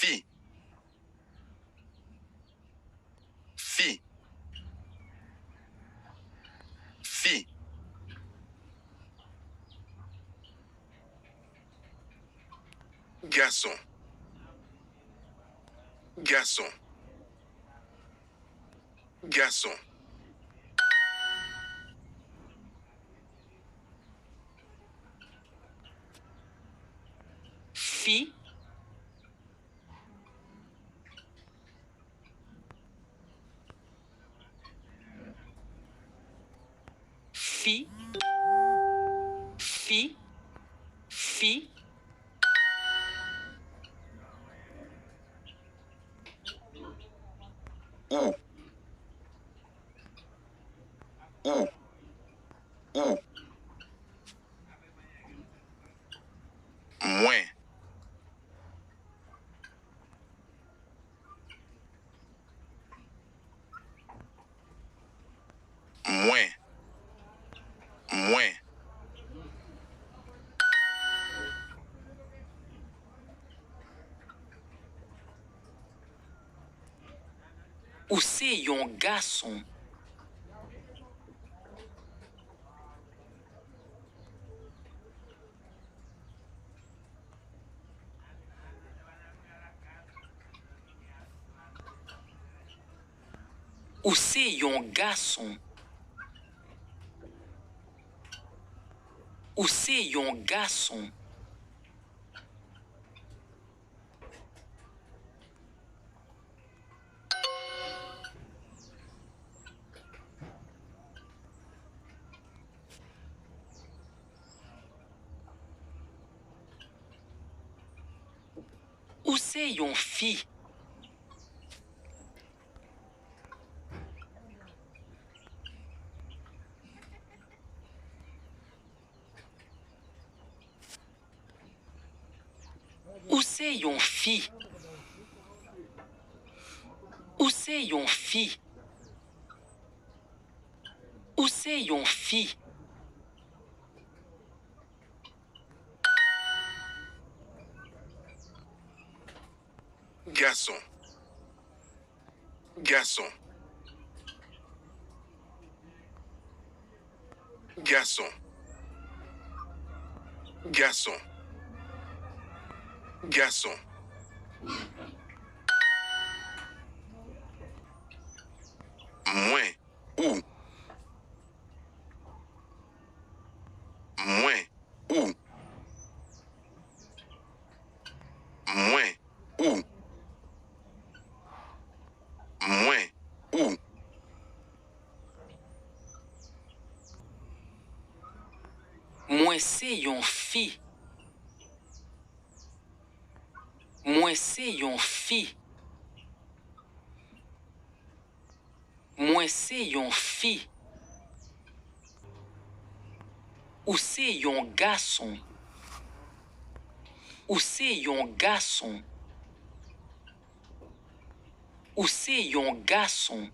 Fille. Fille. Fille. Garçon. Garçon. Garçon. Fille. Fille. Fille. Fille. Ou. Ou. Ou. Moins. Moins. Moins. Ou c'est yon garçon. Ou c'est yon garçon. Ou c'est yon garçon. Ou c'est yon fille. Ou c'est yon fille. Ou c'est yon fille. Ou c'est yon fille. Garçon. Garçon. Garçon. Garçon. Garçon. Moins. Ou. Moins. Ou. Moins. Ou. Moins. Ou. Moi c'est yon fille. Moi c'est yon fille. Moi c'est yon fille. Ou c'est yon garçon. Ou c'est yon garçon. Ou c'est yon garçon.